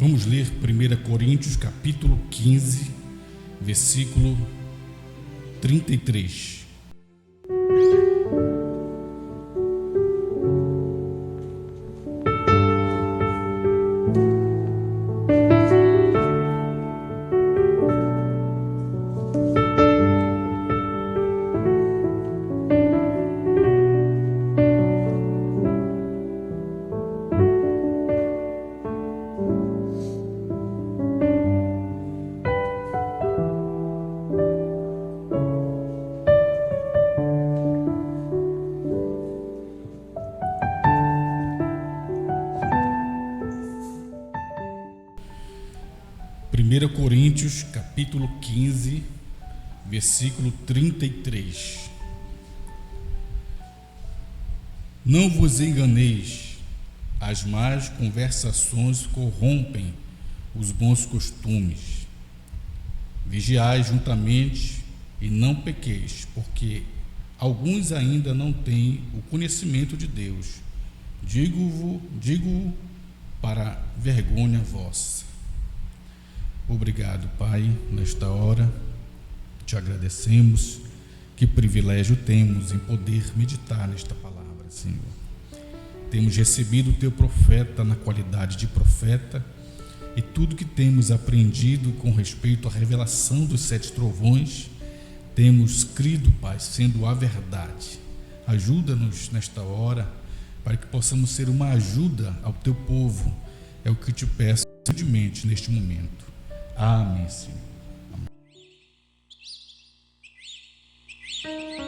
Vamos ler 1 Coríntios capítulo 15, versículo 33. Coríntios capítulo 15, versículo 33. Não vos enganeis, as más conversações corrompem os bons costumes. Vigiai juntamente e não pequeis, porque alguns ainda não têm o conhecimento de Deus. Digo-o para vergonha vossa. Obrigado, Pai, nesta hora te agradecemos. Que privilégio temos em poder meditar nesta palavra, Senhor. Temos recebido o teu profeta na qualidade de profeta, e tudo que temos aprendido com respeito à revelação dos 7 trovões, temos crido, Pai, sendo a verdade. Ajuda-nos nesta hora, para que possamos ser uma ajuda ao teu povo. É o que te peço humildemente neste momento. Amém, Senhor. Amém.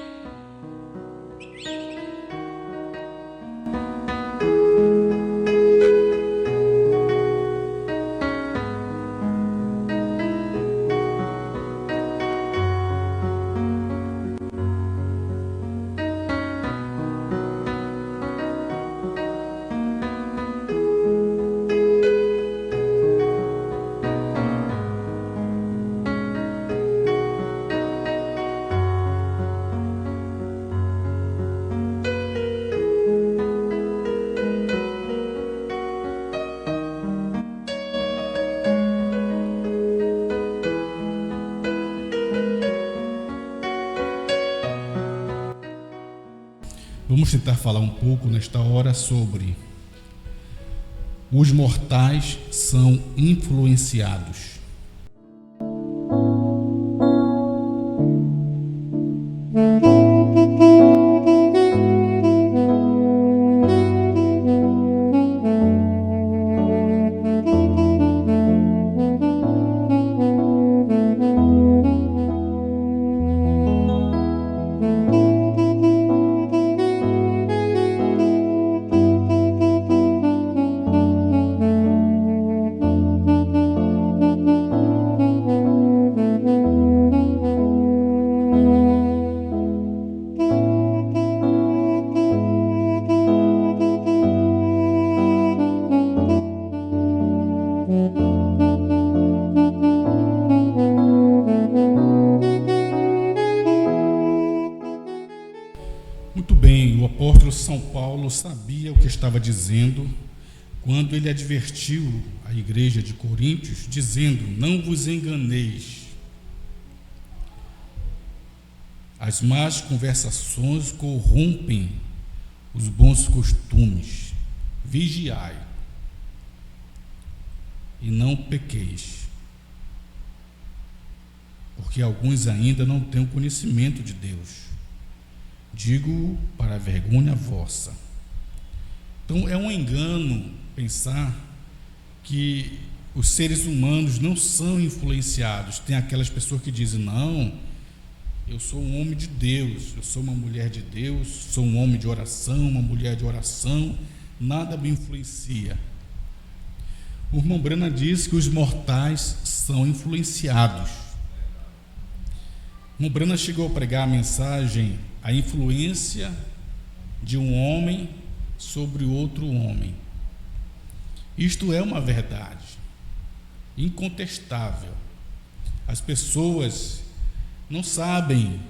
Vamos tentar falar um pouco nesta hora sobre os mortais são influenciados. Muito bem, o apóstolo São Paulo sabia o que estava dizendo quando ele advertiu a igreja de Coríntios, dizendo: não vos enganeis, as más conversações corrompem os bons costumes. Vigiai e não pequeis, porque alguns ainda não têm o conhecimento de Deus. Digo para a vergonha vossa. Então é um engano pensar que os seres humanos não são influenciados. Tem aquelas pessoas que dizem: não, eu sou um homem de Deus, eu sou uma mulher de Deus, sou um homem de oração, uma mulher de oração, nada me influencia. O irmão Brana diz que os mortais são influenciados. O irmão Brana chegou a pregar a mensagem: a influência de um homem sobre outro homem. Isto é uma verdade incontestável. As pessoas não sabem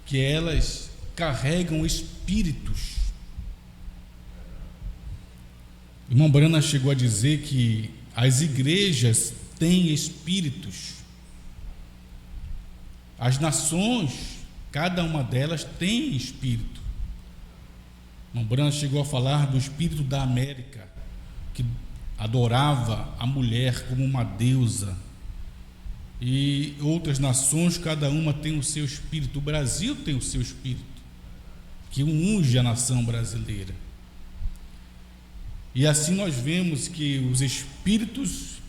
que elas carregam espíritos. O irmão Brana chegou a dizer que as igrejas têm espíritos. As nações, cada uma delas tem espírito. Brana chegou a falar do espírito da América, que adorava a mulher como uma deusa. E outras nações, cada uma tem o seu espírito. O Brasil tem o seu espírito, que unge a nação brasileira. E assim nós vemos que os espíritos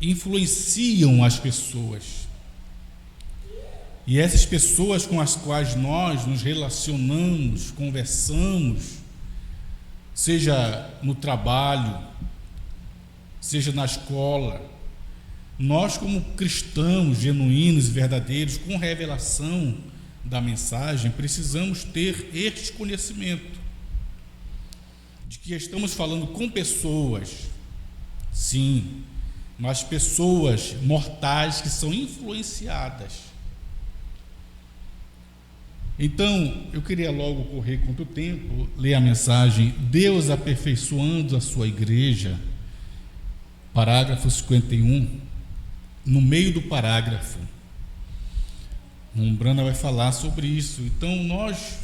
influenciam as pessoas. E essas pessoas com as quais nós nos relacionamos, conversamos, seja no trabalho, seja na escola, nós como cristãos genuínos e verdadeiros, com revelação da mensagem, precisamos ter este conhecimento de que estamos falando com pessoas, sim, mas pessoas mortais que são influenciadas. Então, eu queria logo correr contra o tempo, ler a mensagem Deus aperfeiçoando a sua igreja, parágrafo 51. No meio do parágrafo, Brana vai falar sobre isso. Então, nós,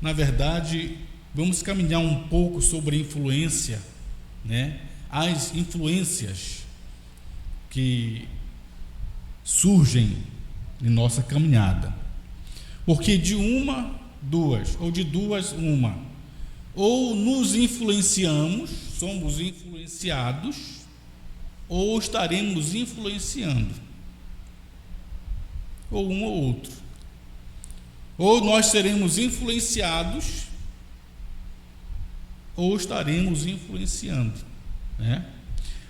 na verdade, vamos caminhar um pouco sobre a influência, né? As influências que surgem em nossa caminhada. Porque de uma, duas, ou de duas, uma. Ou nos influenciamos, somos influenciados, ou estaremos influenciando, ou um ou outro. Ou nós seremos influenciados, ou estaremos influenciando, né?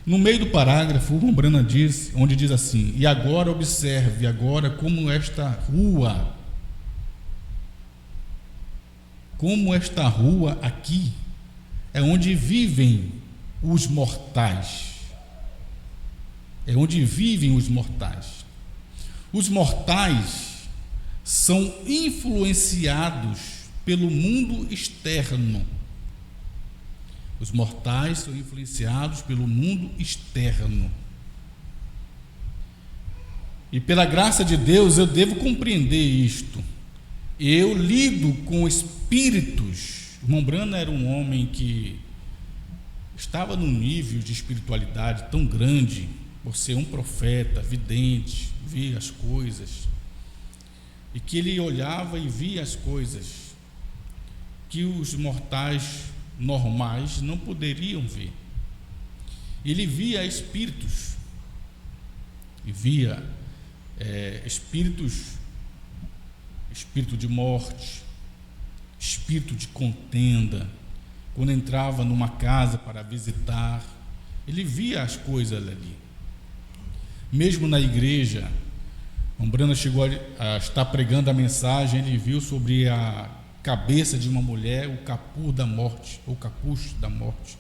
No meio do parágrafo, Brana diz, onde diz assim: e agora observe agora como esta rua aqui é onde vivem os mortais. É onde vivem os mortais. Os mortais são influenciados pelo mundo externo. Os mortais são influenciados pelo mundo externo. E pela graça de Deus eu devo compreender isto. Eu lido com espíritos. Brana era um homem que estava num nível de espiritualidade tão grande, por ser um profeta, vidente, via as coisas, e que ele olhava e via as coisas que os mortais normais não poderiam ver. Ele via espíritos, e via espíritos, espírito de morte, espírito de contenda. Quando entrava numa casa para visitar, ele via as coisas ali. Mesmo na igreja, Brana chegou a estar pregando a mensagem, ele viu sobre a cabeça de uma mulher o capuz da morte, ou capuz da morte,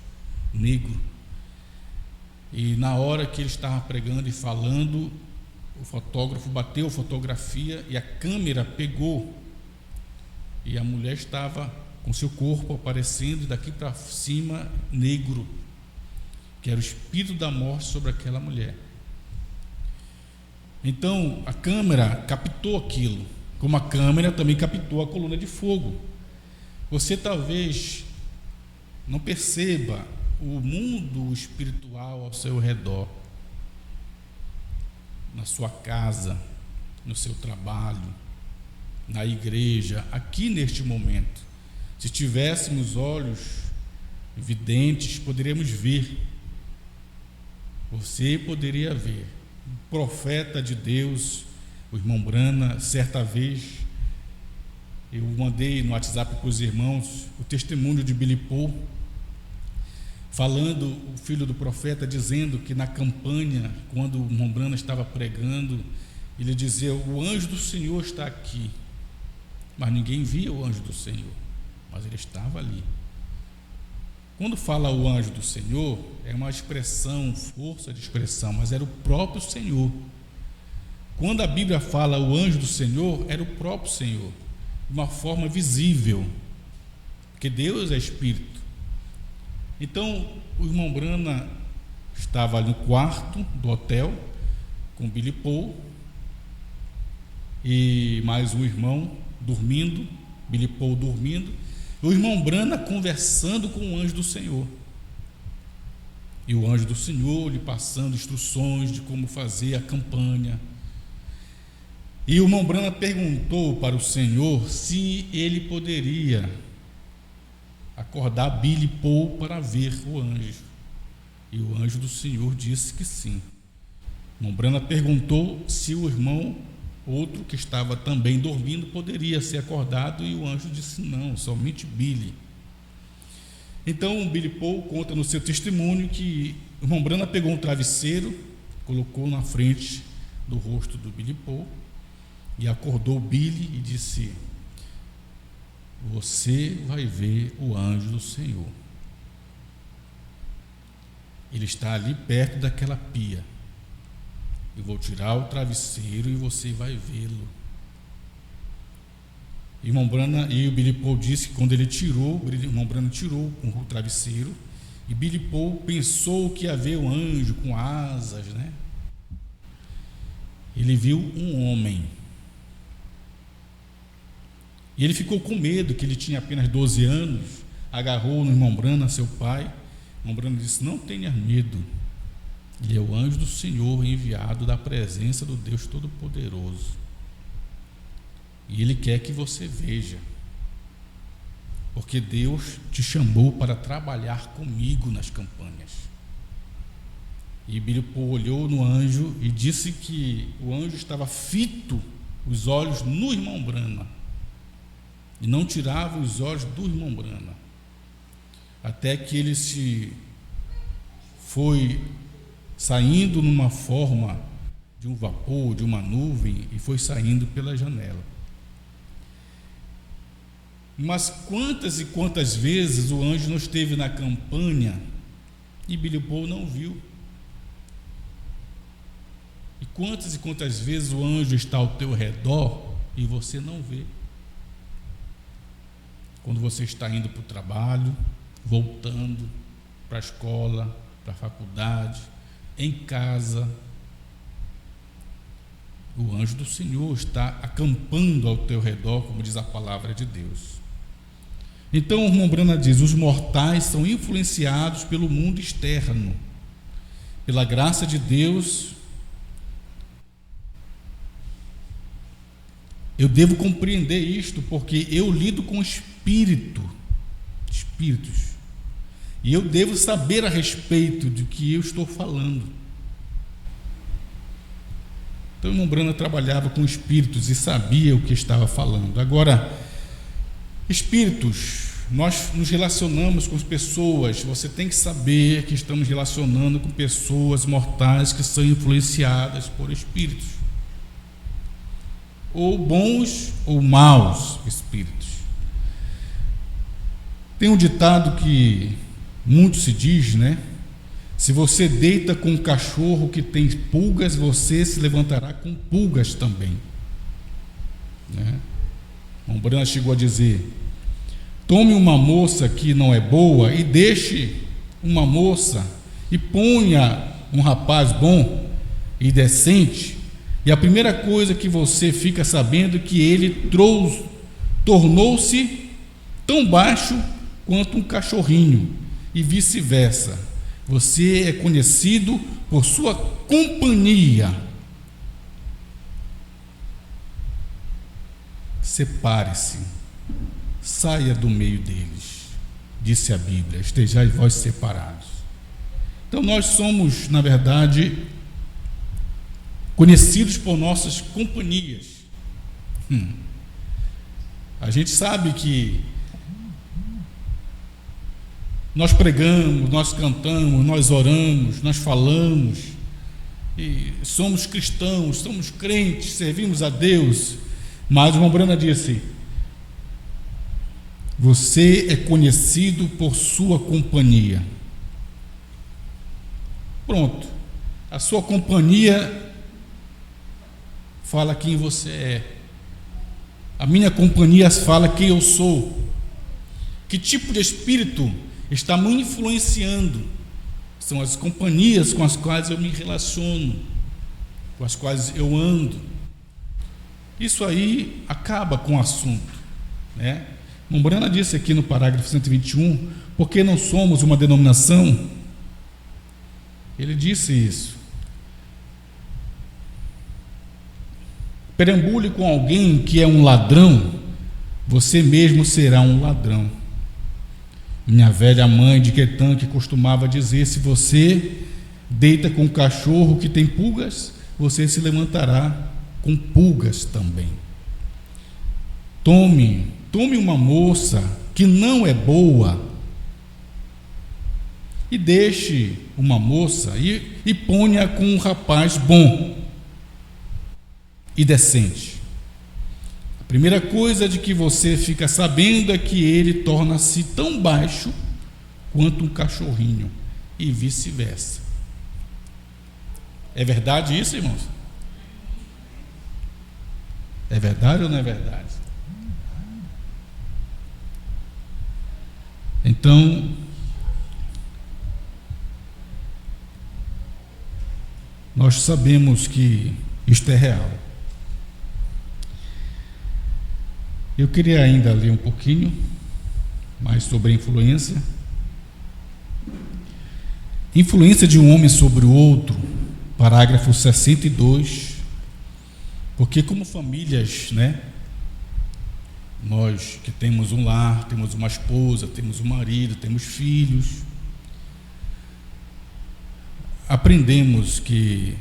negro. E na hora que ele estava pregando e falando, o fotógrafo bateu a fotografia e a câmera pegou, e a mulher estava com seu corpo aparecendo, e daqui para cima negro, que era o espírito da morte sobre aquela mulher. Então a câmera captou aquilo, como a câmera também captou a coluna de fogo. Você talvez não perceba o mundo espiritual ao seu redor, na sua casa, no seu trabalho, na igreja, aqui neste momento. Se tivéssemos olhos videntes, poderíamos ver. Você poderia ver. O profeta de Deus, o irmão Brana, certa vez, eu mandei no WhatsApp para os irmãos o testemunho de Billy Paul, falando, o filho do profeta, dizendo que na campanha, quando o irmão Brana estava pregando, ele dizia: o anjo do Senhor está aqui. Mas ninguém via o anjo do Senhor, mas ele estava ali. Quando fala o anjo do Senhor, é uma expressão, força de expressão, mas era o próprio Senhor. Quando a Bíblia fala o anjo do Senhor, era o próprio Senhor, de uma forma visível, porque Deus é Espírito. Então, o irmão Brana estava ali no quarto do hotel com Billy Paul e mais um irmão dormindo, Billy Paul dormindo, e o irmão Branham conversando com o anjo do Senhor. E o anjo do Senhor lhe passando instruções de como fazer a campanha. E o irmão Branham perguntou para o Senhor se ele poderia acordar Billy Paul para ver o anjo. E o anjo do Senhor disse que sim. O irmão Branham perguntou se o irmão, outro que estava também dormindo, poderia ser acordado, e o anjo disse não, somente Billy. Então o Billy Paul conta no seu testemunho que o irmão Branham pegou um travesseiro, colocou na frente do rosto do Billy Paul e acordou Billy e disse: você vai ver o anjo do Senhor. Ele está ali perto daquela pia. Eu vou tirar o travesseiro e você vai vê-lo. E o irmão Branham, e o Billy Paul disse que quando ele tirou, o irmão Branham tirou o travesseiro, e Billy Paul pensou que ia ver um anjo com asas, né? Ele viu um homem. E ele ficou com medo, que ele tinha apenas 12 anos, agarrou no irmão Branham, seu pai. O irmão Branham disse: não tenha medo, ele é o anjo do Senhor enviado da presença do Deus Todo-Poderoso. E ele quer que você veja, porque Deus te chamou para trabalhar comigo nas campanhas. E Billy Paul olhou no anjo e disse que o anjo estava fito os olhos no irmão Branham e não tirava os olhos do irmão Branham, até que ele se foi saindo numa forma de um vapor, de uma nuvem, e foi saindo pela janela. Mas quantas e quantas vezes o anjo não esteve na campanha e Billy Paul não viu? E quantas vezes o anjo está ao teu redor e você não vê? Quando você está indo para o trabalho, voltando para a escola, para a faculdade, em casa, o anjo do Senhor está acampando ao teu redor, como diz a palavra de Deus. Então o irmão Branham diz: os mortais são influenciados pelo mundo externo. Pela graça de Deus, eu devo compreender isto, porque eu lido com espíritos, e eu devo saber a respeito do que eu estou falando. Então o irmão Branham trabalhava com espíritos e sabia o que estava falando. Agora, espíritos, nós nos relacionamos com as pessoas. Você tem que saber que estamos relacionando com pessoas mortais que são influenciadas por espíritos, ou bons ou maus espíritos. Tem um ditado que muito se diz, né? Se você deita com um cachorro que tem pulgas, você se levantará com pulgas também, né? O Branham chegou a dizer: tome uma moça que não é boa e deixe uma moça, e ponha um rapaz bom e decente, e a primeira coisa que você fica sabendo é que ele tornou-se tão baixo quanto um cachorrinho, e vice-versa. Você é conhecido por sua companhia. Separe-se, saia do meio deles, disse a Bíblia: estejai vós separados. Então nós somos, na verdade, conhecidos por nossas companhias. A gente sabe que nós pregamos, nós cantamos, nós oramos, nós falamos, e somos cristãos, somos crentes, servimos a Deus, mas o irmão Branham disse: você é conhecido por sua companhia. Pronto, a sua companhia fala quem você é, a minha companhia fala quem eu sou, que tipo de espírito está me influenciando. são as companhias com as quais eu me relaciono, com as quais eu ando. Isso aí acaba com o assunto, né? Mombrana disse aqui no parágrafo 121, porque não somos uma denominação, ele disse isso. Perambule com alguém que é um ladrão, você mesmo será um ladrão. Minha velha mãe de Quetã que costumava dizer: se você deita com um cachorro que tem pulgas, você se levantará com pulgas também. Tome uma moça que não é boa e deixe uma moça e ponha com um rapaz bom e decente. A primeira coisa de que você fica sabendo é que ele torna-se tão baixo quanto um cachorrinho e vice-versa. É verdade isso, irmãos? É verdade ou não é verdade? Então, nós sabemos que isto é real. Eu queria ainda ler um pouquinho mais sobre a influência. Influência de um homem sobre o outro, parágrafo 62. Porque como famílias, né? Nós que temos um lar, temos uma esposa, temos um marido, temos filhos, aprendemos que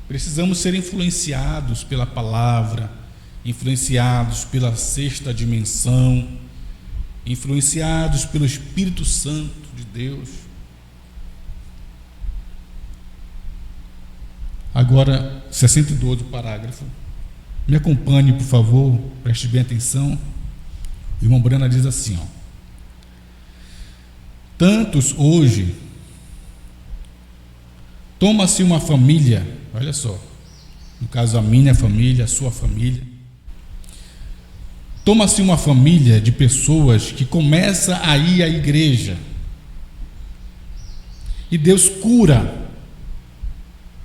precisamos ser influenciados pela palavra, influenciados pela sexta dimensão, influenciados pelo Espírito Santo de Deus. Agora, 62 do parágrafo. Me acompanhe, por favor, preste bem atenção. O irmão Brana diz assim, ó: tantos hoje, toma-se uma família, olha só, no caso a minha família, a sua família, toma-se uma família de pessoas que começa a ir à igreja, e Deus cura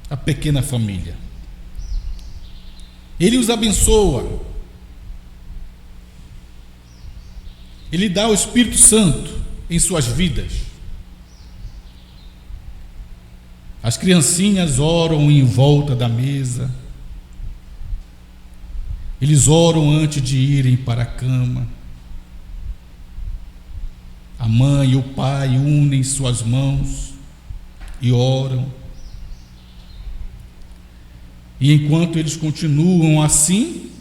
a pequena família. Ele os abençoa, Ele dá o Espírito Santo em suas vidas. As criancinhas oram em volta da mesa, eles oram antes de irem para a cama. A mãe e o pai unem suas mãos e oram. E enquanto eles continuam assim,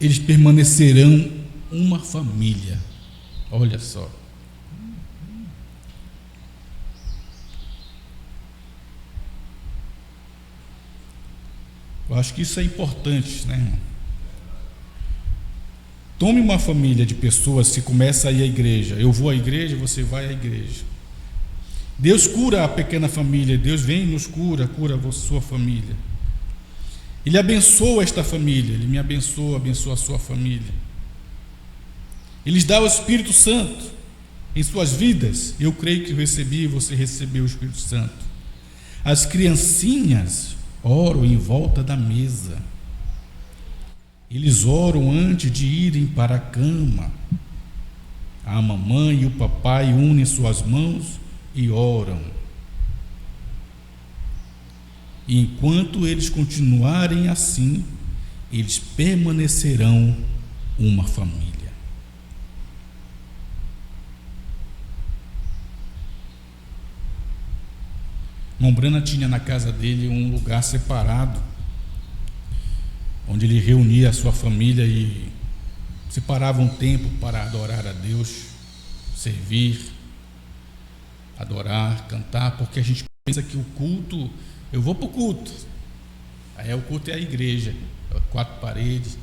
eles permanecerão uma família. Olha só. Eu acho que isso é importante, né, irmão? Tome uma família de pessoas que começa a ir à igreja. Eu vou à igreja, você vai à igreja. Deus cura a pequena família, Deus vem e nos cura a sua família. Ele abençoa esta família, Ele me abençoa, abençoa a sua família. Ele dá o Espírito Santo em suas vidas. Eu creio que eu recebi, você recebeu o Espírito Santo. As criancinhas oram em volta da mesa. Eles oram antes de irem para a cama. A mamãe e o papai unem suas mãos e oram. E enquanto eles continuarem assim, eles permanecerão uma família. Mombrana tinha na casa dele um lugar separado, onde ele reunia a sua família e separava um tempo para adorar a Deus, servir, adorar, cantar, porque a gente pensa que o culto, eu vou para o culto, aí o culto é a igreja, 4 paredes,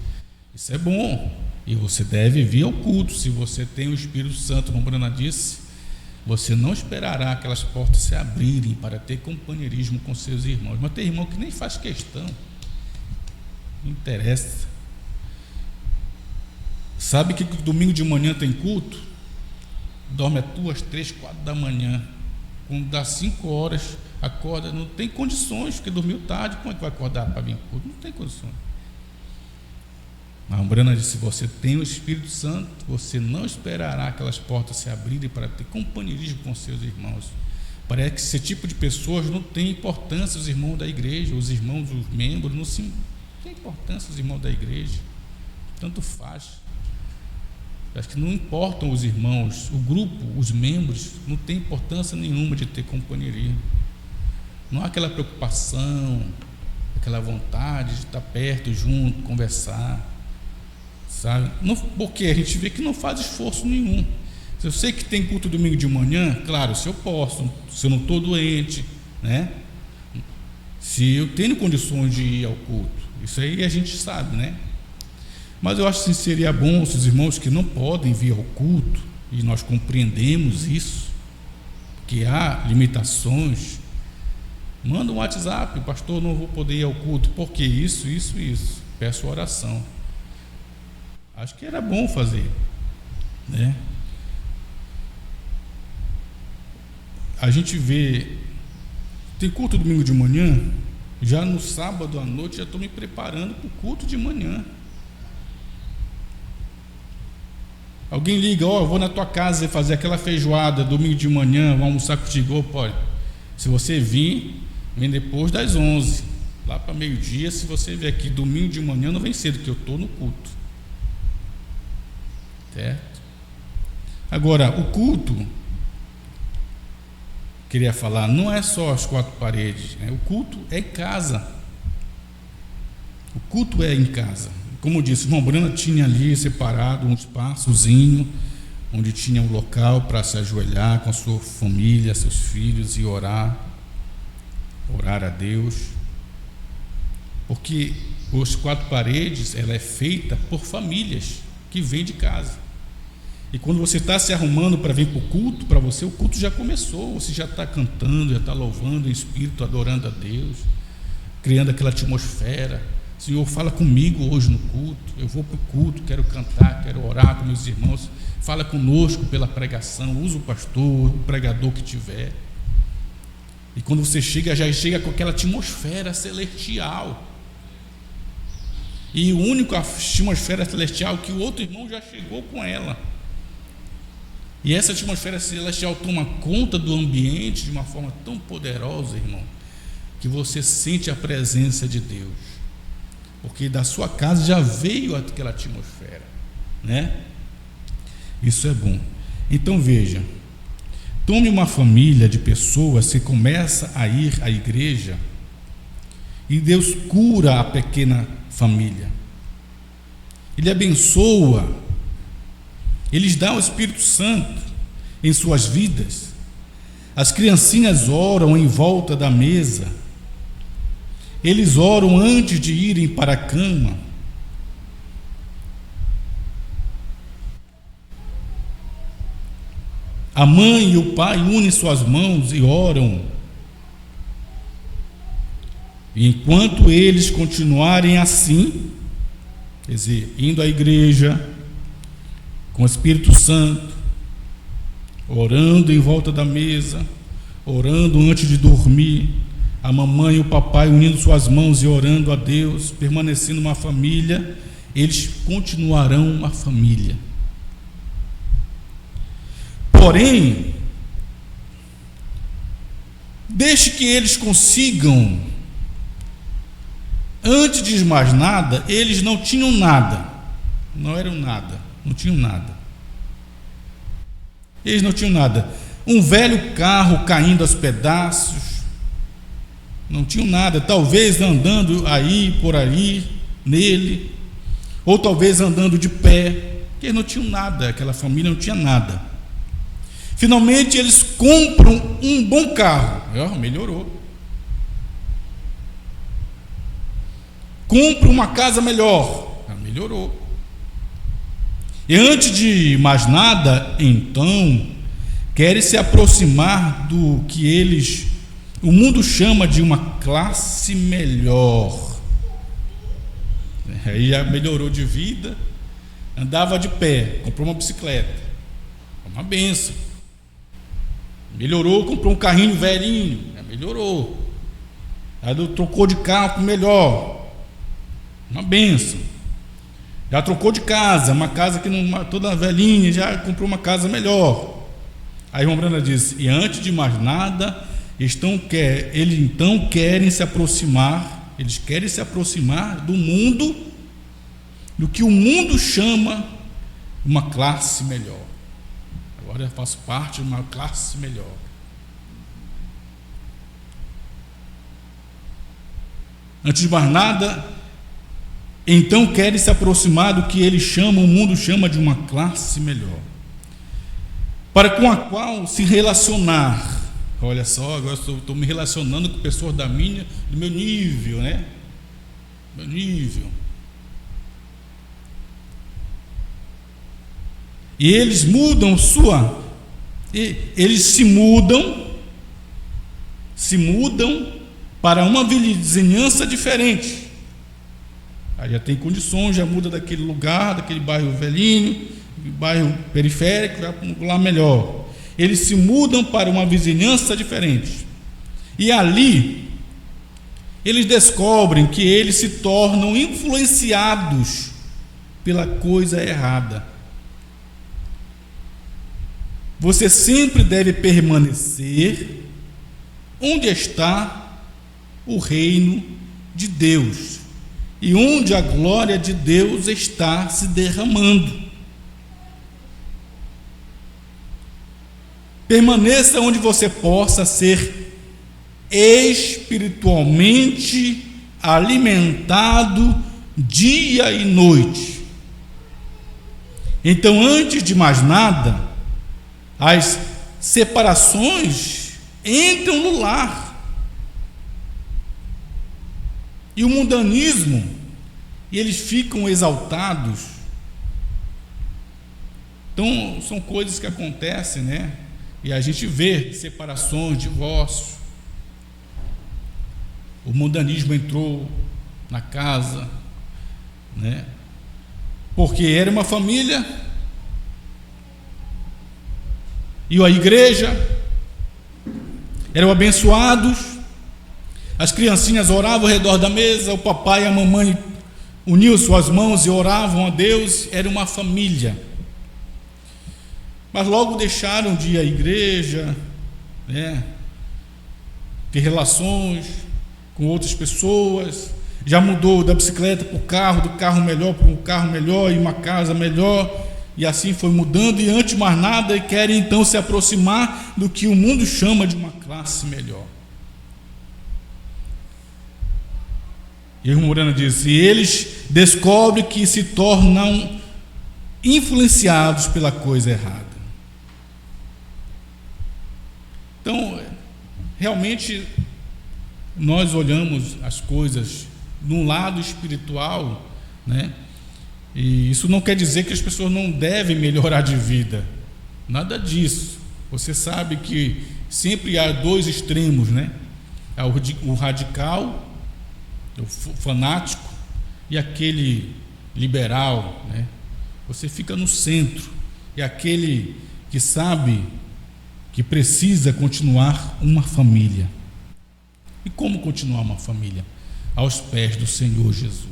isso é bom, e você deve vir ao culto, se você tem o Espírito Santo, como Brana disse, você não esperará aquelas portas se abrirem para ter companheirismo com seus irmãos, mas tem irmão que nem faz questão, não interessa. Sabe que domingo de manhã tem culto? Dorme às 2, 3, 4 da manhã, Quando dá 5 horas, acorda, não tem condições, porque dormiu tarde, como é que vai acordar para vir ao culto? Não tem condições. A Brana disse: você tem o Espírito Santo, você não esperará aquelas portas se abrirem para ter companheirismo com seus irmãos. Parece que esse tipo de pessoas não tem importância, os irmãos da igreja, os irmãos, os membros, não tem importância os irmãos da igreja, tanto faz. Acho que não importam os irmãos, o grupo, os membros, não tem importância nenhuma de ter companheirismo. Não há aquela preocupação, aquela vontade de estar perto, junto, conversar, sabe? Não, porque a gente vê que não faz esforço nenhum. Se eu sei que tem culto domingo de manhã, claro, se eu posso, se eu não estou doente, né? Se eu tenho condições de ir ao culto, isso aí a gente sabe, né? Mas eu acho que seria bom se os irmãos que não podem vir ao culto, e nós compreendemos isso, que há limitações, manda um WhatsApp: pastor, não vou poder ir ao culto, porque isso, peço oração. Acho que era bom fazer, né? A gente vê, tem culto domingo de manhã, já no sábado à noite já estou me preparando para o culto de manhã. Alguém liga: eu vou na tua casa fazer aquela feijoada domingo de manhã, vamos almoçar contigo. Pode. Se você vir, vem depois das 11, lá para meio-dia. Se você vier aqui domingo de manhã, não vem cedo, que eu estou no culto, certo? Agora, o culto, queria falar, não é só as 4 paredes, né? O culto é em casa. O culto é em casa. Como eu disse, o irmão Brana tinha ali separado um espaçozinho, onde tinha um local para se ajoelhar com a sua família, seus filhos, e orar a Deus. Porque os 4 paredes, ela é feita por famílias que vêm de casa. E quando você está se arrumando para vir para o culto, para você, o culto já começou, você já está cantando, já está louvando em espírito, adorando a Deus, criando aquela atmosfera. Senhor, fala comigo hoje no culto, eu vou para o culto, quero cantar, quero orar com meus irmãos, fala conosco pela pregação, usa o pastor, o pregador que tiver. E quando você chega, já chega com aquela atmosfera celestial. E a única atmosfera celestial que o outro irmão já chegou com ela. E essa atmosfera celestial toma conta do ambiente de uma forma tão poderosa, irmão, que você sente a presença de Deus. Porque da sua casa já veio aquela atmosfera, né? Isso é bom. Então veja, tome uma família de pessoas que começa a ir à igreja, e Deus cura a pequena família. Ele abençoa, Ele dá o Espírito Santo em suas vidas. As criancinhas oram em volta da mesa. Eles oram antes de irem para a cama. A mãe e o pai unem suas mãos e oram. E enquanto eles continuarem assim, quer dizer, indo à igreja com o Espírito Santo, orando em volta da mesa, orando antes de dormir, a mamãe e o papai unindo suas mãos e orando a Deus, permanecendo uma família, eles continuarão uma família. Porém, deixe que eles consigam, antes de mais nada, eles não tinham nada, não eram nada, não tinham nada. Eles não tinham nada. Um velho carro caindo aos pedaços, não tinham nada, talvez andando aí, por aí, nele, ou talvez andando de pé, porque eles não tinham nada, aquela família não tinha nada. Finalmente eles compram um bom carro, melhorou. Compram uma casa melhor, melhorou. E antes de mais nada, então, querem se aproximar do que o mundo chama de uma classe melhor. Aí já melhorou de vida, andava de pé, comprou uma bicicleta, uma benção. Melhorou, comprou um carrinho velhinho, melhorou. Aí trocou de carro pro melhor, uma benção. Já trocou de casa, uma casa que não, toda velhinha, já comprou uma casa melhor. Aí João Brana diz: e antes de mais nada, eles então querem se aproximar, do mundo, do que o mundo chama uma classe melhor. Agora eu faço parte de uma classe melhor. Antes de mais nada, então querem se aproximar do que o mundo chama de uma classe melhor, para com a qual se relacionar. Olha só, agora estou me relacionando com pessoas do meu nível, né? Meu nível. E eles se mudam para uma vizinhança diferente. Aí já tem condições, já muda daquele lugar, daquele bairro velhinho, bairro periférico, vai para um lugar melhor. Eles se mudam para uma vizinhança diferente. E ali eles descobrem que eles se tornam influenciados pela coisa errada. Você sempre deve permanecer onde está o reino de Deus e onde a glória de Deus está se derramando. Permaneça onde você possa ser espiritualmente alimentado dia e noite. Então, antes de mais nada, as separações entram no lar. E o mundanismo, e eles ficam exaltados. Então, são coisas que acontecem, né? E a gente vê separações, divórcio. O mundanismo entrou na casa, né? Porque era uma família, e a igreja eram abençoados, as criancinhas oravam ao redor da mesa, o papai e a mamãe uniam suas mãos e oravam a Deus, era uma família. Mas logo deixaram de ir à igreja, né, ter relações com outras pessoas, já mudou da bicicleta para o carro, do carro melhor para um carro melhor e uma casa melhor, e assim foi mudando, e antes de mais nada querem então se aproximar do que o mundo chama de uma classe melhor. E o Moreno diz: e eles descobrem que se tornam influenciados pela coisa errada. Então, realmente, nós olhamos as coisas no lado espiritual, né? E isso não quer dizer que as pessoas não devem melhorar de vida, nada disso. Você sabe que sempre há dois extremos, né? Há o radical, o fanático, e aquele liberal, né? Você fica no centro, e aquele que sabe que precisa continuar uma família. E como continuar uma família? Aos pés do Senhor Jesus.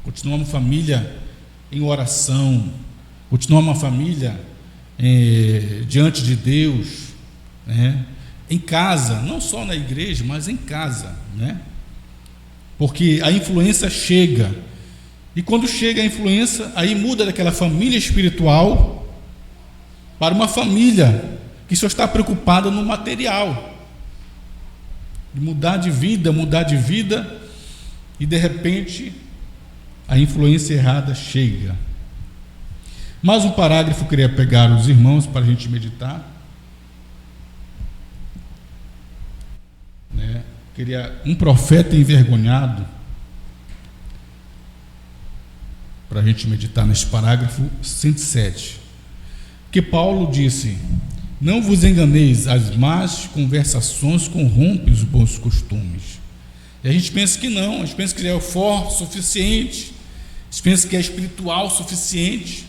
Continuar uma família em oração, continuar uma família diante de Deus, né? Em casa, não só na igreja, mas em casa, né? Porque a influência chega, e quando chega a influência, aí muda daquela família espiritual para uma família que só está preocupada no material, de mudar de vida, e de repente a influência errada chega. Mais um parágrafo eu queria pegar os irmãos para a gente meditar, né? Queria um profeta envergonhado, para a gente meditar nesse parágrafo 107, que Paulo disse: não vos enganeis, as más conversações corrompem os bons costumes. E a gente pensa que não, a gente pensa que é forte o suficiente, a gente pensa que é espiritual o suficiente,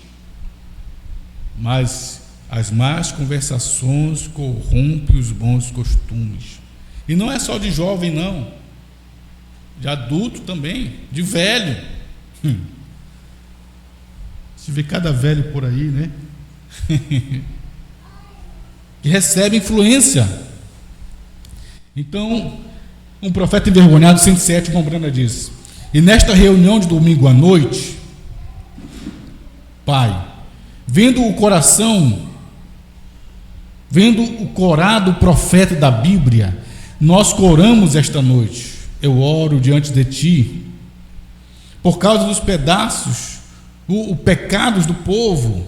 mas As más conversações corrompem os bons costumes. E não é só de jovem, não. De adulto também, de velho. Se vê cada velho por aí, né? Que recebe influência. Então, um profeta envergonhado, 107, como Branda diz: e nesta reunião de domingo à noite, Pai, vendo o corado profeta da Bíblia, nós coramos esta noite. Eu oro diante de Ti, por causa dos pedaços, os pecados do povo,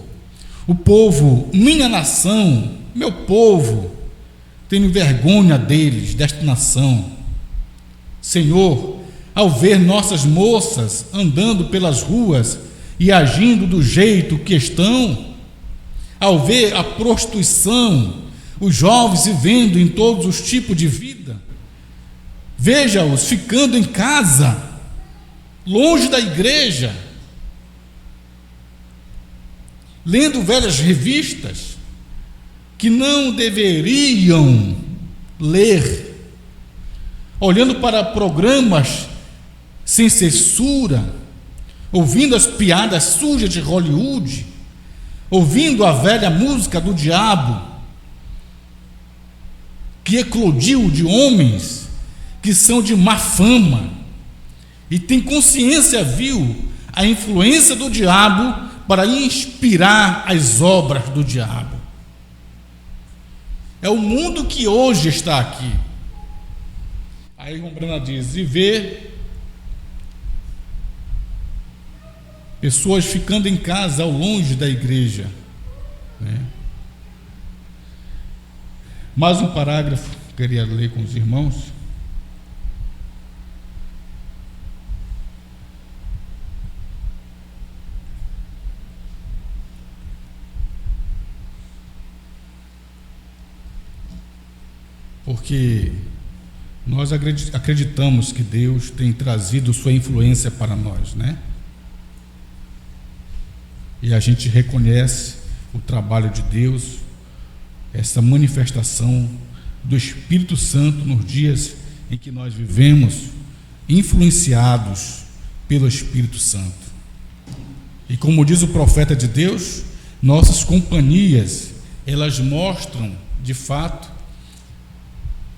o povo, minha nação, meu povo, tenho vergonha deles, desta nação. Senhor, ao ver nossas moças andando pelas ruas e agindo do jeito que estão, ao ver a prostituição, os jovens vivendo em todos os tipos de vida, veja-os ficando em casa, longe da igreja, lendo velhas revistas que não deveriam ler, olhando para programas sem censura, ouvindo as piadas sujas de Hollywood, ouvindo a velha música do diabo, que eclodiu de homens que são de má fama e tem consciência vil a influência do diabo para inspirar as obras do diabo. É o mundo que hoje está aqui. Aí o Brana diz: e vê pessoas ficando em casa ao longe da igreja, né? Mais um parágrafo que eu queria ler com os irmãos. Porque nós acreditamos que Deus tem trazido sua influência para nós, né? E a gente reconhece o trabalho de Deus, essa manifestação do Espírito Santo nos dias em que nós vivemos, influenciados pelo Espírito Santo. E como diz o profeta de Deus, nossas companhias, elas mostram de fato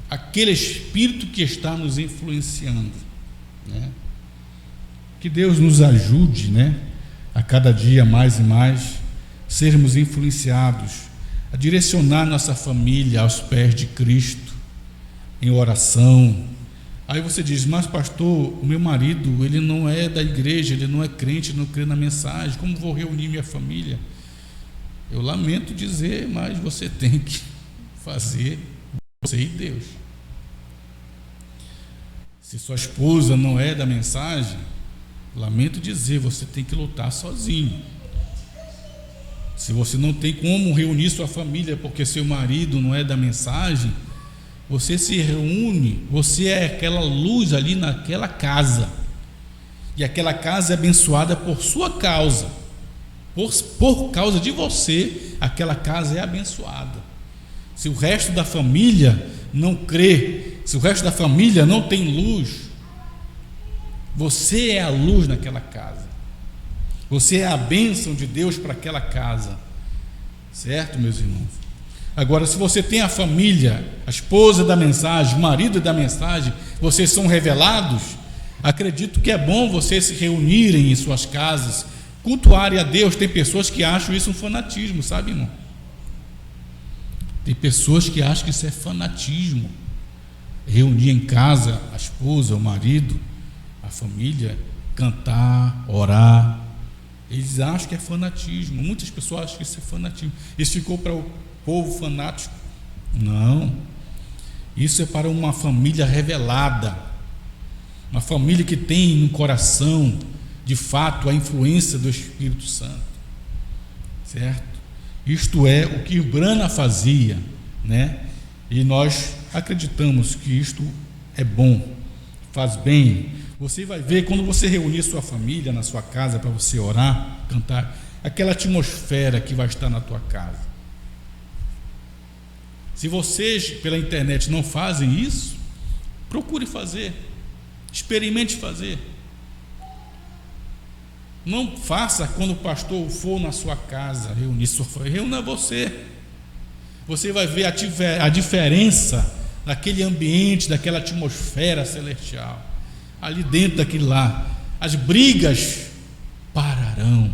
aquele Espírito que está nos influenciando, né? Que Deus nos ajude, né, a cada dia mais e mais sermos influenciados a direcionar nossa família aos pés de Cristo em oração. Aí você diz: mas pastor, o meu marido, ele não é da igreja, ele não é crente, não crê na mensagem, como vou reunir minha família? Eu lamento dizer, mas você tem que fazer você e Deus. Se sua esposa não é da mensagem, lamento dizer, você tem que lutar sozinho. Se você não tem como reunir sua família porque seu marido não é da mensagem, você se reúne, você é aquela luz ali naquela casa, e aquela casa é abençoada por sua causa, por causa de você, aquela casa é abençoada. Se o resto da família não crê, se o resto da família não tem luz, você é a luz naquela casa. Você é a bênção de Deus para aquela casa, certo, meus irmãos? Agora, se você tem a família, a esposa da mensagem, o marido da mensagem, vocês são revelados, acredito que é bom vocês se reunirem em suas casas, cultuarem a Deus. Tem pessoas que acham isso um fanatismo, sabe, irmão? Tem pessoas que acham que isso é fanatismo, reunir em casa a esposa, o marido, a família, cantar, orar. Eles acham que é fanatismo. Muitas pessoas acham que isso é fanatismo. Isso ficou para o povo fanático. Não. Isso é para uma família revelada, uma família que tem no coração, de fato, a influência do Espírito Santo, certo? Isto é o que Brana fazia, né? E nós acreditamos que isto é bom, faz bem. Você vai ver, quando você reunir sua família na sua casa para você orar, cantar, aquela atmosfera que vai estar na tua casa, Se vocês pela internet não fazem isso, procure fazer, experimente fazer. Não faça quando o pastor for na sua casa reunir, reúna você. Você vai ver a diferença daquele ambiente, daquela atmosfera celestial. Ali dentro daquele lá, as brigas pararão.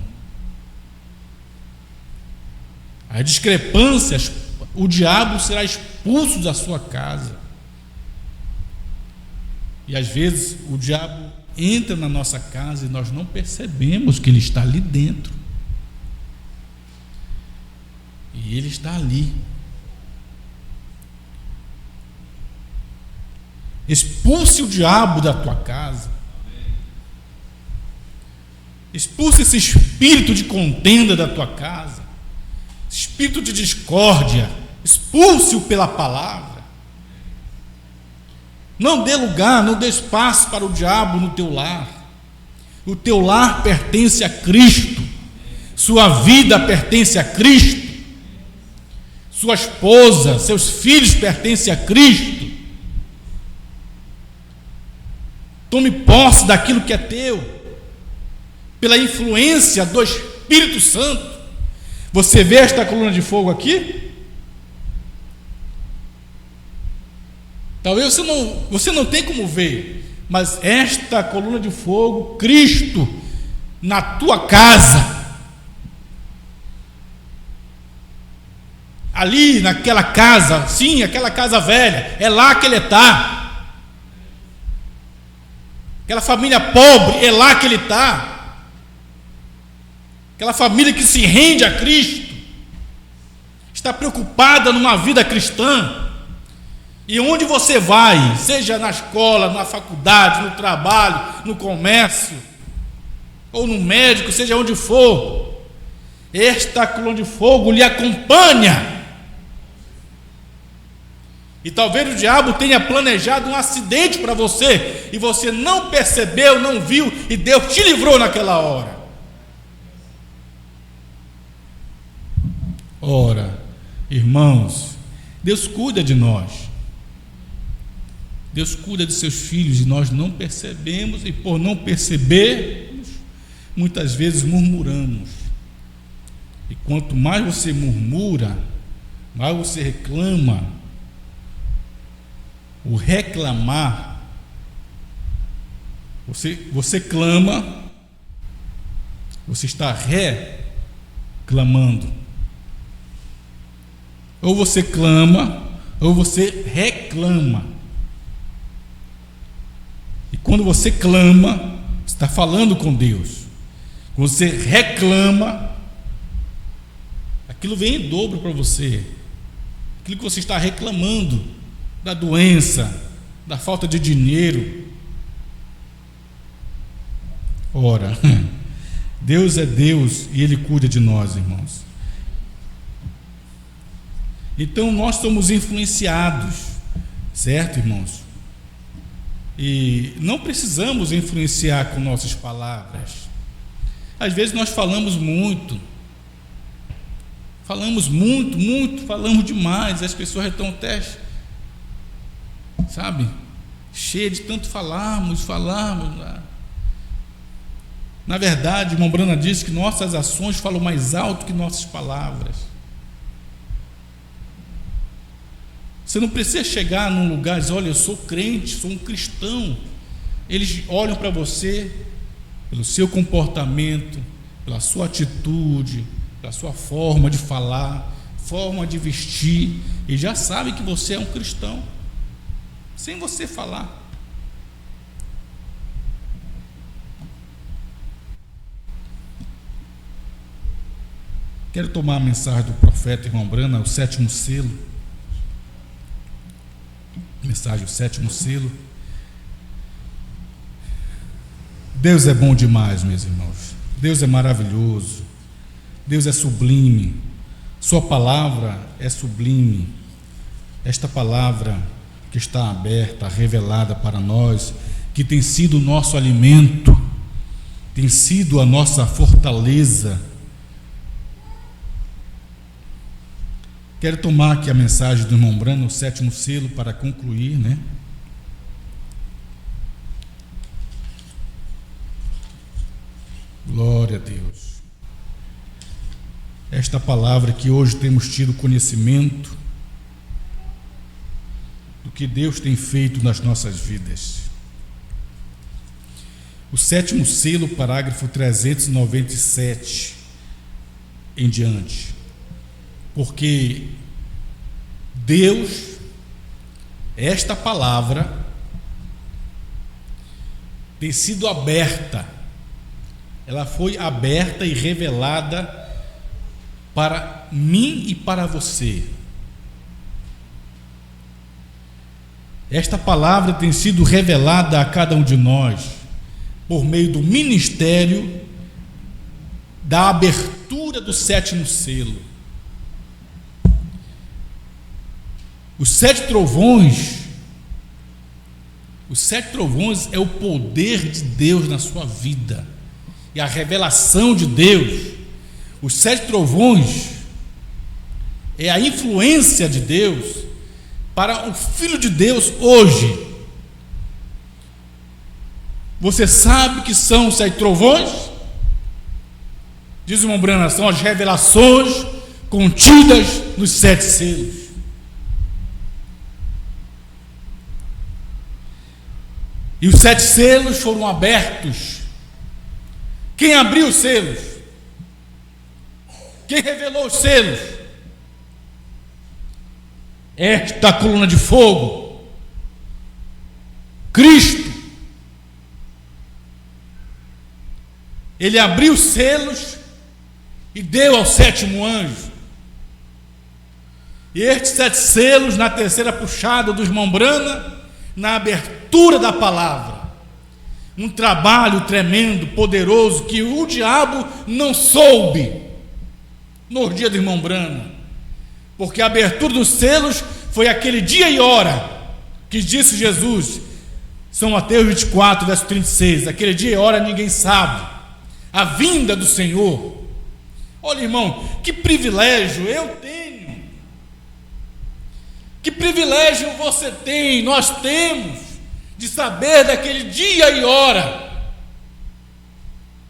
As discrepâncias, o diabo será expulso da sua casa. E às vezes o diabo entra na nossa casa e nós não percebemos que ele está ali dentro. E ele está ali. Expulse o diabo da tua casa. Expulse esse espírito de contenda da tua casa, espírito de discórdia. Expulse-o pela palavra. Não dê lugar, não dê espaço para o diabo no teu lar. O teu lar pertence a Cristo. Sua vida pertence a Cristo. Sua esposa, seus filhos pertencem a Cristo. Tome posse daquilo que é teu, pela influência do Espírito Santo. Você vê esta coluna de fogo aqui? Talvez você não tem como ver, mas esta coluna de fogo, Cristo, na tua casa, ali naquela casa, sim, aquela casa velha, é lá que ele está. Aquela família pobre, é lá que ele está. Aquela família que se rende a Cristo, está preocupada numa vida cristã. E onde você vai, seja na escola, na faculdade, no trabalho, no comércio, ou no médico, seja onde for, esta coluna de fogo lhe acompanha. E talvez o diabo tenha planejado um acidente para você, e você não percebeu, não viu, e Deus te livrou naquela hora. Ora, irmãos, Deus cuida de nós. Deus cuida de seus filhos e nós não percebemos, e por não percebermos, muitas vezes murmuramos. E quanto mais você murmura, mais você reclama. O reclamar, você clama, você está reclamando. Ou você clama, ou você reclama. E quando você clama, você está falando com Deus. Quando você reclama, aquilo vem em dobro para você. Aquilo que você está reclamando, da doença, da falta de dinheiro. Ora, Deus é Deus e Ele cuida de nós, irmãos. Então nós somos influenciados, certo, irmãos? E não precisamos influenciar com nossas palavras. Às vezes nós falamos muito, falamos demais. As pessoas estão até, sabe, cheia de tanto falarmos. Na verdade, irmão Brana disse que nossas ações falam mais alto que nossas palavras. Você não precisa chegar num lugar e dizer: olha, eu sou crente, sou um cristão. Eles olham para você pelo seu comportamento, pela sua atitude, pela sua forma de falar, forma de vestir, e já sabem que você é um cristão, sem você falar. Quero tomar a mensagem do profeta irmão Brana, o 7º selo. Mensagem, o 7º selo. Deus é bom demais, meus irmãos. Deus é maravilhoso. Deus é sublime. Sua palavra é sublime. Esta palavra que está aberta, revelada para nós, que tem sido o nosso alimento, tem sido a nossa fortaleza, Quero tomar aqui a mensagem do irmão Brano, o 7º selo, para concluir, né? Glória a Deus. Esta palavra que hoje temos tido conhecimento do que Deus tem feito nas nossas vidas. O 7º selo, parágrafo 397 em diante. Porque Deus, esta palavra tem sido aberta, ela foi aberta e revelada para mim e para você. Esta palavra tem sido revelada a cada um de nós por meio do ministério da abertura do 7º selo. Os 7 trovões é o poder de Deus na sua vida e a revelação de Deus. Os 7 trovões é a influência de Deus para o Filho de Deus hoje. Você sabe que são os 7 trovões? Diz o irmão Brana, são as revelações contidas nos 7 selos. E os 7 selos foram abertos. Quem abriu os selos? Quem revelou os selos? Esta coluna de fogo, Cristo. Ele abriu os selos e deu ao 7º anjo. E estes 7 selos, na terceira puxada do irmão Brana, na abertura da palavra, um trabalho tremendo, poderoso, que o diabo não soube no dia do irmão Brana, porque a abertura dos selos foi aquele dia e hora que disse Jesus, São Mateus 24, verso 36, aquele dia e hora ninguém sabe, a vinda do Senhor. Olha, irmão, que privilégio eu tenho, que privilégio você tem, nós temos, de saber daquele dia e hora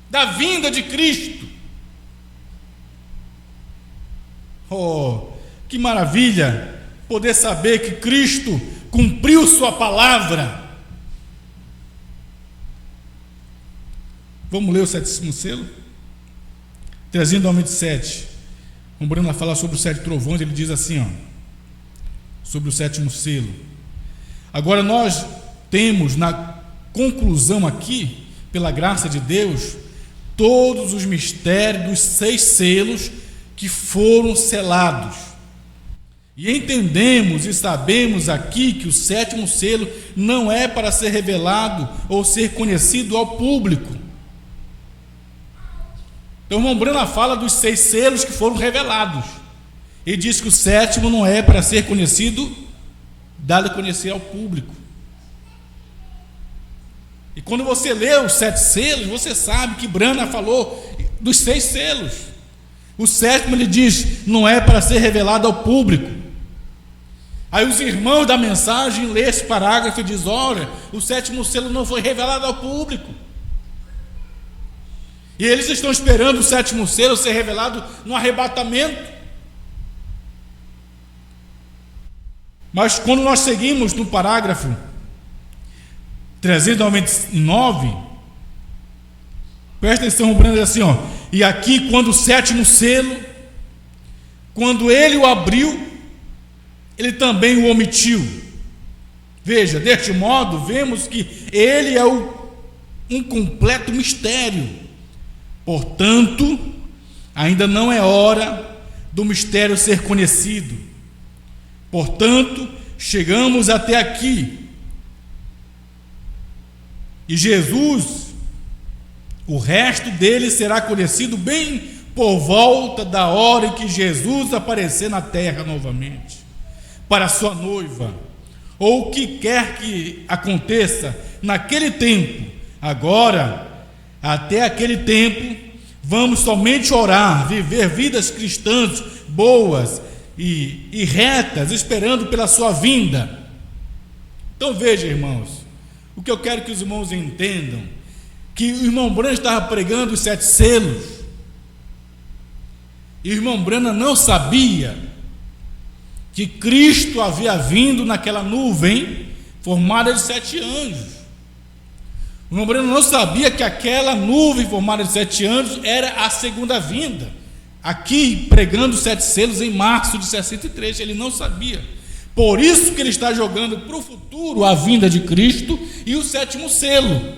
da vinda de Cristo. Oh, que maravilha poder saber que Cristo cumpriu sua palavra. Vamos ler o 7º selo? 397. O Bruno fala sobre os 7 trovões, ele diz assim, ó, sobre o 7º selo. Agora nós temos na conclusão aqui, pela graça de Deus, todos os mistérios dos 6 selos que foram selados. E entendemos e sabemos aqui que o 7º selo não é para ser revelado ou ser conhecido ao público. Então o irmão Brana fala dos 6 selos que foram revelados. Ele diz que o 7º não é para ser conhecido, dado a conhecer ao público. E quando você lê os 7 selos, você sabe que Brana falou dos 6 selos. O 7º ele diz, não é para ser revelado ao público. Aí os irmãos da mensagem lê esse parágrafo e diz, olha, o 7º selo não foi revelado ao público. E eles estão esperando o 7º selo ser revelado no arrebatamento. Mas quando nós seguimos no parágrafo 399, presta atenção, o Brando diz assim, ó, e aqui quando o 7º selo, quando ele o abriu, ele também o omitiu. Veja, deste modo, vemos que ele é um completo mistério. Portanto, ainda não é hora do mistério ser conhecido. Portanto, chegamos até aqui. E Jesus, o resto dele será conhecido bem por volta da hora em que Jesus aparecer na terra novamente, para a sua noiva, ou o que quer que aconteça naquele tempo. Agora, até aquele tempo, vamos somente orar, viver vidas cristãs boas, e retas, esperando pela sua vinda. Então veja, irmãos, o que eu quero que os irmãos entendam, que o irmão Branham estava pregando os 7 selos, e o irmão Branham não sabia que Cristo havia vindo naquela nuvem formada de 7 anjos. O irmão Branham não sabia que aquela nuvem formada de 7 anjos era a segunda vinda, aqui pregando os 7 selos em março de 63, ele não sabia. Por isso que ele está jogando para o futuro a vinda de Cristo e o 7º selo.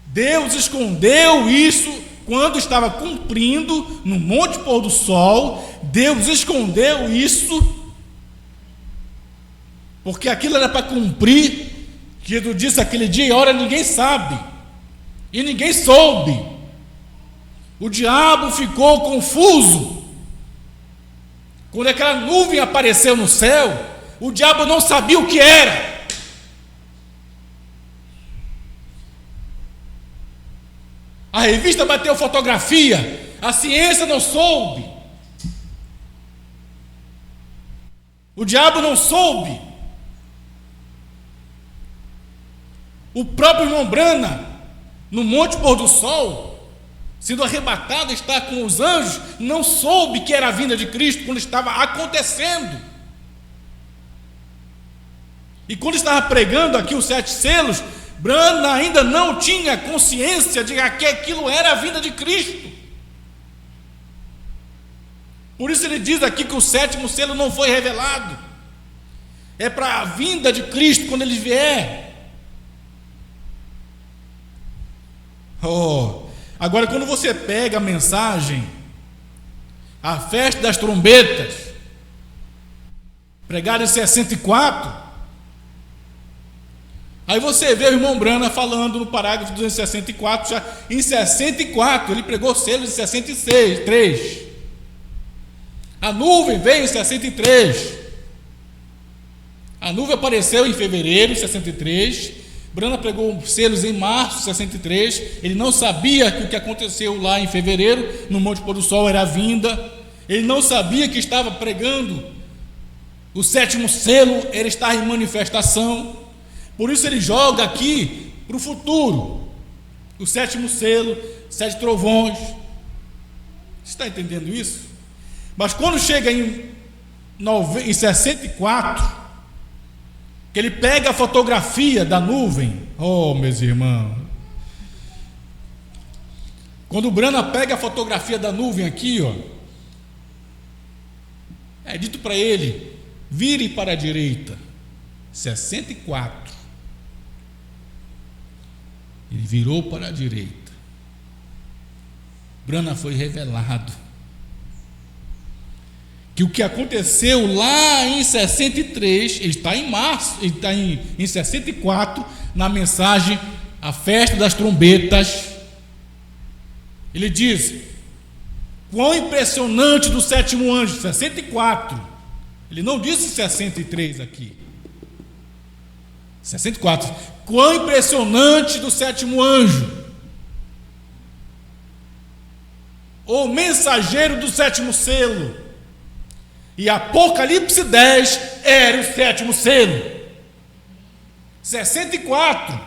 Deus escondeu isso quando estava cumprindo no Monte Pôr do Sol. Deus escondeu isso porque aquilo era para cumprir, que Jesus disse aquele dia e hora ninguém sabe, e ninguém soube. O diabo ficou confuso quando aquela nuvem apareceu no céu. O diabo não sabia o que era. A revista bateu fotografia, a ciência não soube, o diabo não soube. O próprio irmão Branham, no Monte Pôr do Sol, sendo arrebatado, está com os anjos, não soube que era a vinda de Cristo quando estava acontecendo. E quando estava pregando aqui os 7 selos, Branham ainda não tinha consciência de que aquilo era a vinda de Cristo. Por isso ele diz aqui que o 7º selo não foi revelado. É para a vinda de Cristo quando ele vier. Agora, quando você pega a mensagem, a festa das trombetas, pregada em 64, aí você vê o irmão Branham falando no parágrafo 264, já em 64, ele pregou selos em 63, a nuvem veio em 63, a nuvem apareceu em fevereiro de 63, Branham pregou selos em março de 63, ele não sabia que o que aconteceu lá em fevereiro, no Monte Pôr do Sol, era a vinda, ele não sabia que estava pregando o 7º selo, ele está em manifestação. Por isso ele joga aqui para o futuro, o 7º selo, 7 trovões. Você está entendendo isso? Mas quando chega em 64, que ele pega a fotografia da nuvem, meus irmãos, quando o Branham pega a fotografia da nuvem aqui, é dito para ele: vire para a direita. 64. Ele virou para a direita. Branham foi revelado que o que aconteceu lá em 63, ele está em março, ele está em 64, na mensagem A Festa das Trombetas. Ele diz: quão impressionante do 7º anjo, 64. Ele não disse 63 aqui. 64. Quão impressionante do 7º anjo, o mensageiro do 7º selo. E Apocalipse 10 era o 7º selo. 64.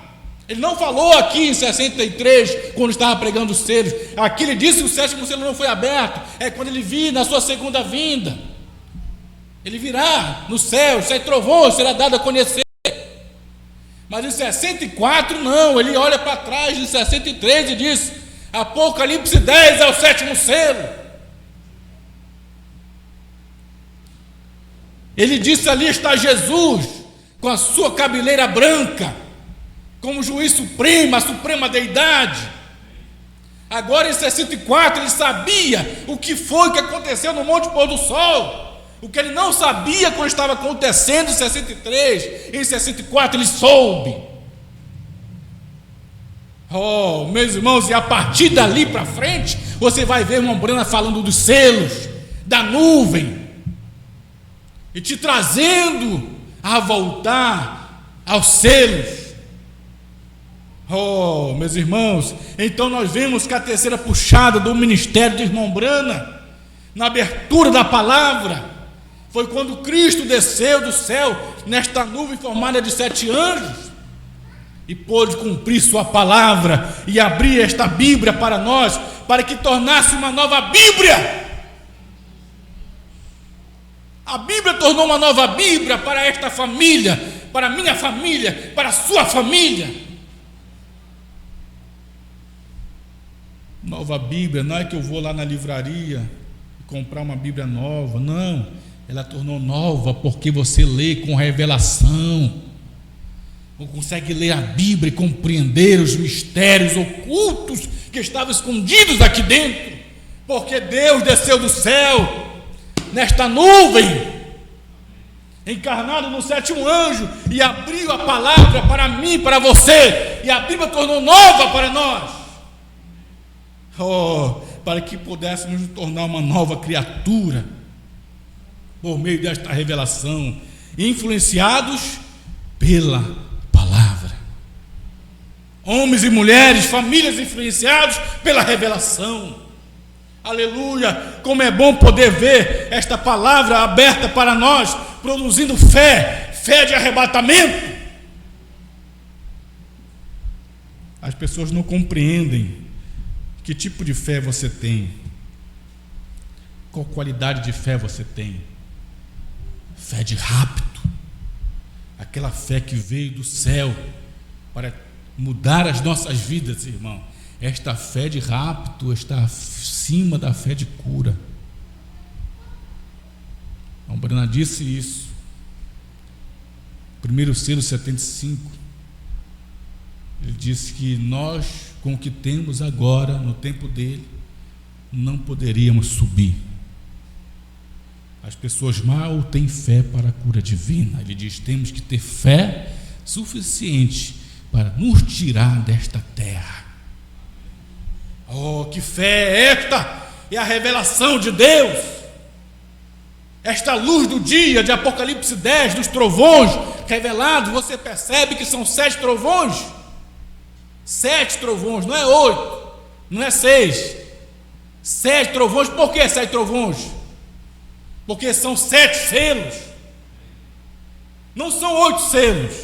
Ele não falou aqui em 63, quando estava pregando os selos. Aqui ele disse que o 7º selo não foi aberto. É quando ele vir na sua segunda vinda. Ele virá no céu, 7 trovões será dado a conhecer. Mas em 64 não, ele olha para trás de 63 e diz: Apocalipse 10 é o 7º selo. Ele disse: ali está Jesus com a sua cabeleira branca, como juiz supremo, a suprema deidade. Agora em 64 ele sabia o que foi que aconteceu no Monte Pôr do Sol. O que ele não sabia quando estava acontecendo em 63, em 64 ele soube. Meus irmãos, e a partir dali para frente, você vai ver o irmão Branham falando dos selos, da nuvem, e te trazendo a voltar aos selos. Oh, meus irmãos, então nós vemos que a terceira puxada do ministério do irmão Brana, na abertura da palavra, foi quando Cristo desceu do céu nesta nuvem formada de 7 anjos e pôde cumprir sua palavra e abrir esta Bíblia para nós, para que tornasse uma nova Bíblia. A Bíblia tornou uma nova Bíblia para esta família, para a minha família, para a sua família. Nova Bíblia, não é que eu vou lá na livraria e comprar uma Bíblia nova, não, ela tornou nova porque você lê com revelação, ou consegue ler a Bíblia e compreender os mistérios ocultos que estavam escondidos aqui dentro, porque Deus desceu do céu nesta nuvem, encarnado no 7º anjo, e abriu a palavra para mim, para você, e a Bíblia tornou nova para nós. Oh, para que pudéssemos nos tornar uma nova criatura por meio desta revelação, influenciados pela palavra. Homens e mulheres, famílias influenciados pela revelação. Aleluia! Como é bom poder ver esta palavra aberta para nós, produzindo fé, fé de arrebatamento. As pessoas não compreendem que tipo de fé você tem, qual qualidade de fé você tem. Fé de rapto, aquela fé que veio do céu para mudar as nossas vidas, irmão. Esta fé de rapto está acima da fé de cura. O Brana disse isso. 1 selo 75. Ele disse que nós, com o que temos agora, no tempo dele, não poderíamos subir. As pessoas mal têm fé para a cura divina. Ele diz: temos que ter fé suficiente para nos tirar desta terra. Oh, que fé é esta? É a revelação de Deus. Esta luz do dia de Apocalipse 10, dos trovões revelados. Você percebe que são 7 trovões? 7 trovões, não é 8, não é 6. 7 trovões. Por que 7 trovões? Porque são 7 selos. Não são 8 selos,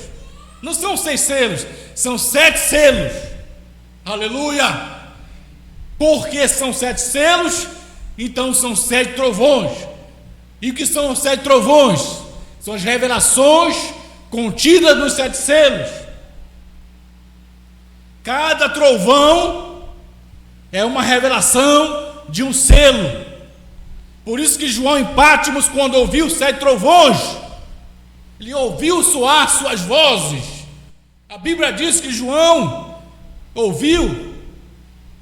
não são 6 selos, são 7 selos. Aleluia! Porque são 7 selos, então são 7 trovões. E o que são os 7 trovões? São as revelações contidas nos 7 selos. Cada trovão é uma revelação de um selo. Por isso que João em Patmos, quando ouviu os 7 trovões, ele ouviu soar suas vozes. A Bíblia diz que João ouviu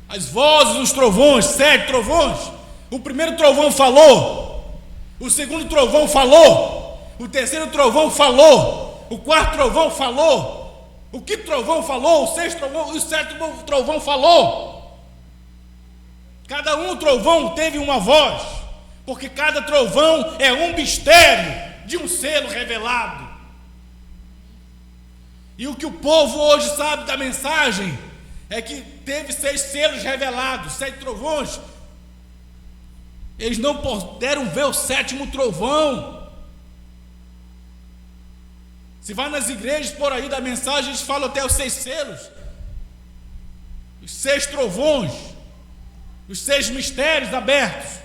as vozes dos trovões, 7 trovões. O primeiro trovão falou, o segundo trovão falou, o terceiro trovão falou, o quarto trovão falou, o quinto trovão falou, o sexto trovão, o sétimo trovão falou. Cada um trovão teve uma voz, porque cada trovão é um mistério de um selo revelado. E o que o povo hoje sabe da mensagem é que teve 6 selos revelados, 7 trovões. Eles não puderam ver o 7º trovão. Se vai nas igrejas por aí da mensagem, eles falam até os 6 selos, os 6 trovões, os 6 mistérios abertos.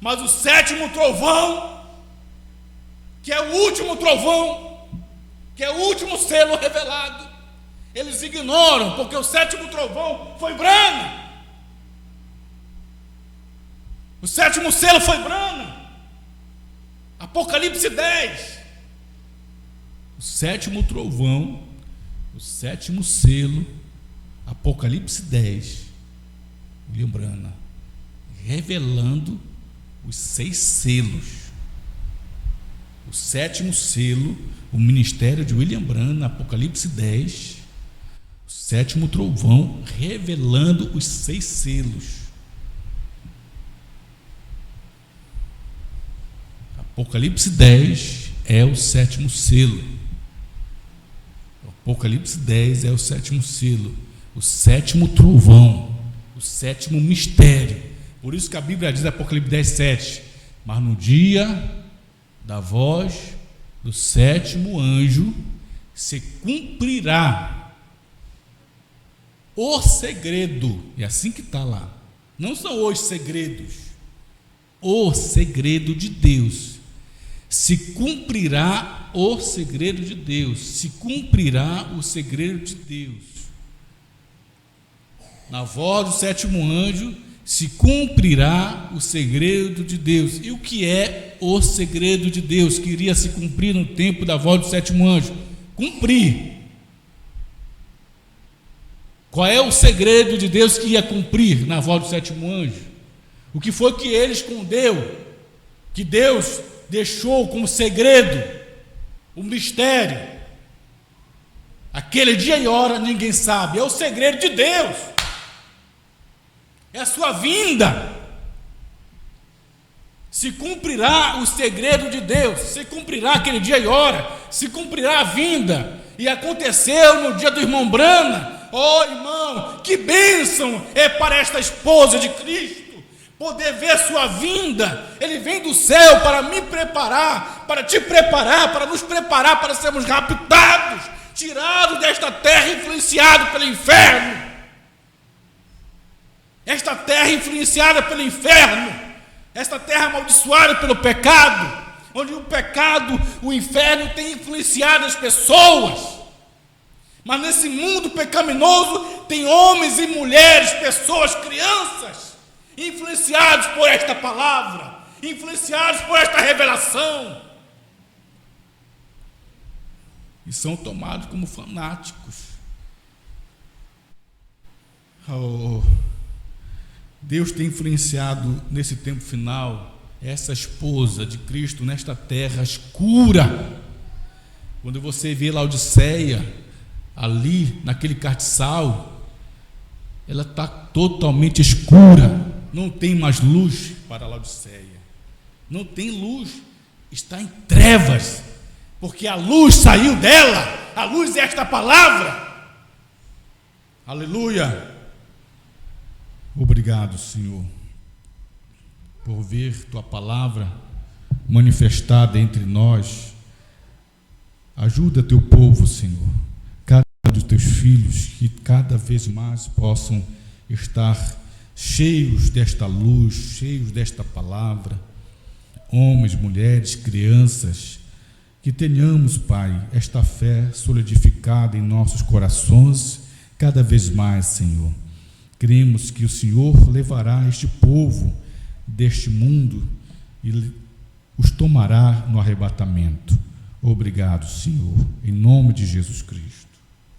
Mas o 7º trovão, que é o último trovão, que é o último selo revelado, eles ignoram, porque o 7º trovão foi Brana. O 7º selo foi Brana. Apocalipse 10. O 7º trovão, o 7º selo, Apocalipse 10, William Brana, revelando os 6 selos. O 7º selo, o ministério de William Brana, Apocalipse 10, o 7º trovão, revelando os 6 selos. Apocalipse 10 é o 7º selo. Apocalipse 10 é o 7º selo. o sétimo trovão, o sétimo mistério. Por isso que a Bíblia diz, Apocalipse 10:7, mas no dia da voz do sétimo anjo se cumprirá o segredo. É assim que está lá. Não são os segredos, o segredo de Deus. Se cumprirá o segredo de Deus, se cumprirá o segredo de Deus. Na voz do sétimo anjo se cumprirá o segredo de Deus. E o que é o segredo de Deus que iria se cumprir no tempo da voz do sétimo anjo? Cumprir. Qual é o segredo de Deus que ia cumprir na voz do sétimo anjo? O que foi que ele escondeu, que Deus deixou como segredo, o mistério? Aquele dia e hora ninguém sabe, é o segredo de Deus, é a sua vinda. Se cumprirá o segredo de Deus, se cumprirá aquele dia e hora, se cumprirá a vinda. E aconteceu no dia do irmão Brana. Oh, irmão, que bênção é para esta esposa de Cristo poder ver sua vinda. Ele vem do céu para me preparar, para te preparar, para nos preparar para sermos raptados, tirados desta terra influenciada pelo inferno. Esta terra influenciada pelo inferno, esta terra amaldiçoada pelo pecado, onde o pecado, o inferno tem influenciado as pessoas. Mas nesse mundo pecaminoso tem homens e mulheres, pessoas, crianças, influenciados por esta palavra, influenciados por esta revelação, e são tomados como fanáticos. Deus tem influenciado nesse tempo final essa esposa de Cristo nesta terra escura. Quando você vê Laodiceia ali naquele castiçal, ela está totalmente escura, não tem mais luz para Laodiceia, não tem luz, está em trevas, porque a luz saiu dela, a luz é esta palavra. Aleluia. Obrigado, Senhor, por ver tua palavra manifestada entre nós. Ajuda teu povo, Senhor, cada um dos teus filhos, que cada vez mais possam estar cheios desta luz, cheios desta palavra, homens, mulheres, crianças, que tenhamos, Pai, esta fé solidificada em nossos corações cada vez mais, Senhor. Cremos que o Senhor levará este povo deste mundo e os tomará no arrebatamento. Obrigado, Senhor, em nome de Jesus Cristo.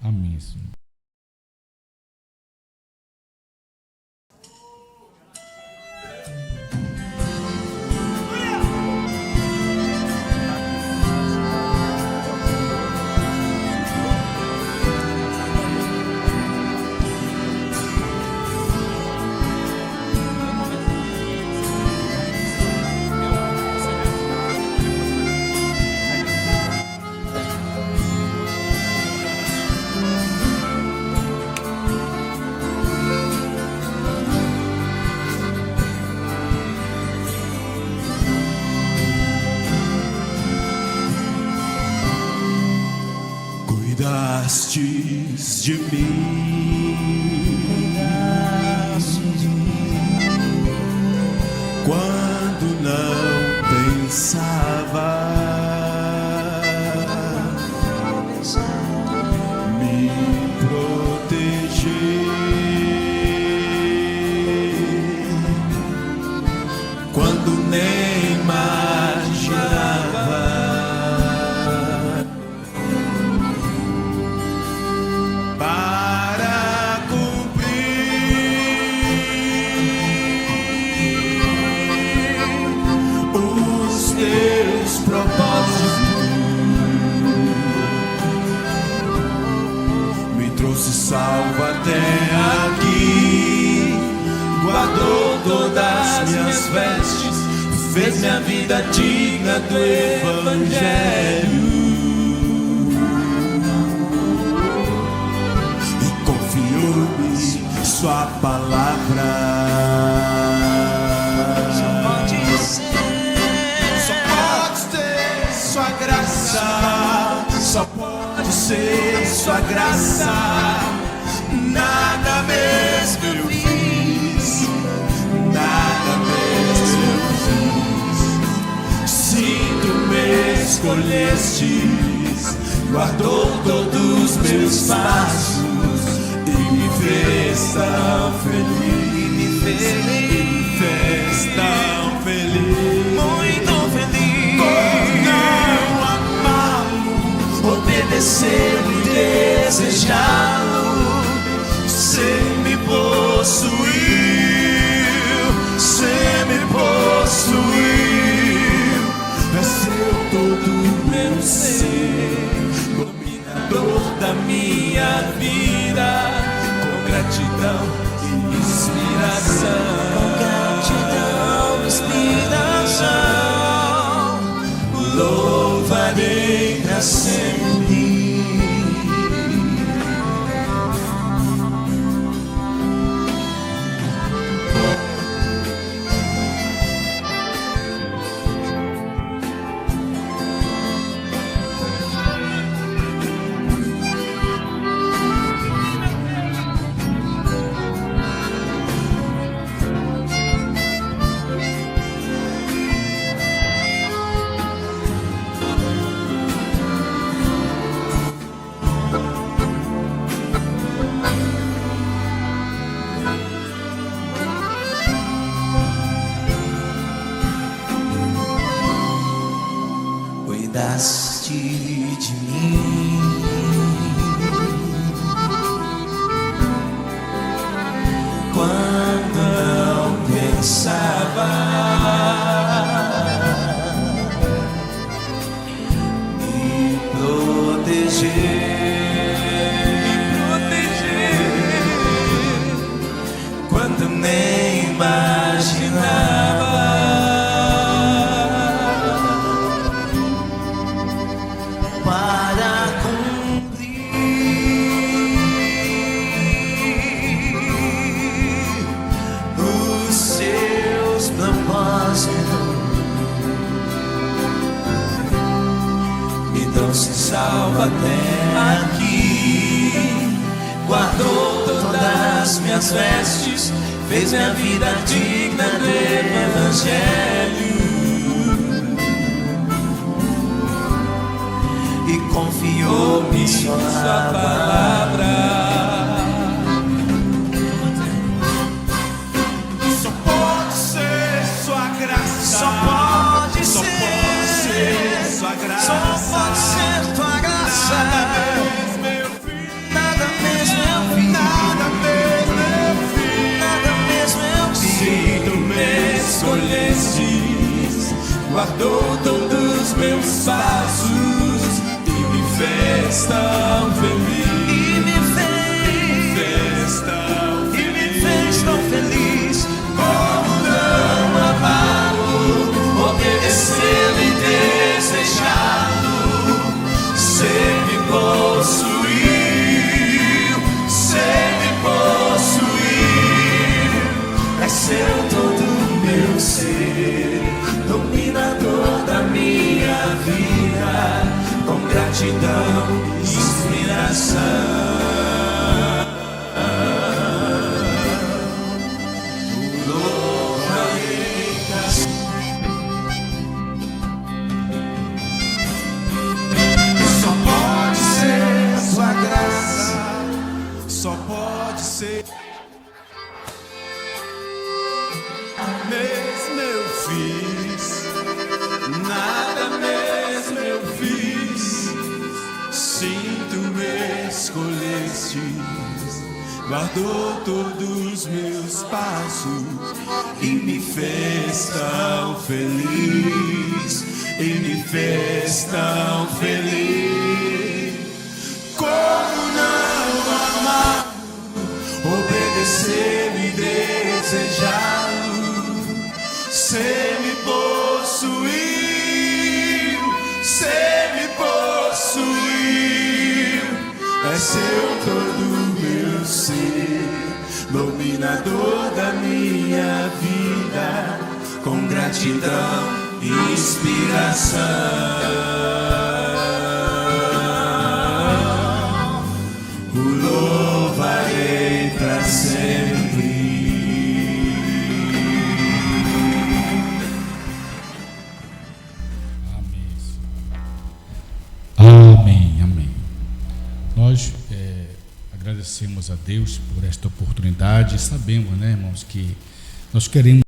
Amém, Senhor. Cuidastes de mim quando não pensava, me proteger quando nem imaginava. Para cumprir os teus propósitos, me trouxe salvo até aqui, guardou todas as minhas vestes, fez minha vida digna do Evangelho. sua palavra. Só pode ser sua graça. Só pode ser sua graça. Nada mesmo eu fiz, nada mesmo eu fiz. Sim, tu me escolhestes, guardou todos meus passos e me fez tão feliz, me fez tão feliz, muito feliz. Por não amá-lo, obedecê-lo e desejá-lo, você me possuiu, você me possuiu. É seu todo meu ser, dominador da minha vida, com gratidão e inspiração, com gratidão e inspiração, louvarei pra sempre. Cuidaste de mim quando não pensava, me proteger quando nem imaginava. Se salva até aqui, guardou todas as minhas vestes, fez minha vida digna do Evangelho e confiou-me sua palavra. Só pode ser sua graça, só pode ser sua graça, só pode ser tua graça. Nada mesmo eu fiz, nada mesmo eu fiz. Se tu me escolhestes, guardou todos meus passos e me fez tão feliz, e me fez tão feliz. Como não amá-lo, obedecê-lo e desejá-lo, você me possuiu, você me possuiu. É seu todo meu ser, dominador da minha vida, com gratidão e inspiração. Só pode ser mesmo eu fiz, nada mesmo eu fiz. Sim, tu me escolhestes, guardou todos meus passos e me fez tão feliz, e me fez tão feliz. Como não amar, obedecer e desejá-lo, você me possuiu, você me possuiu. É seu todo meu ser, iluminador da minha vida, com gratidão e inspiração, o louvarei para sempre. Amém, amém. Nós agradecemos a Deus por esta oportunidade. Sabemos, né, irmãos, que nós queremos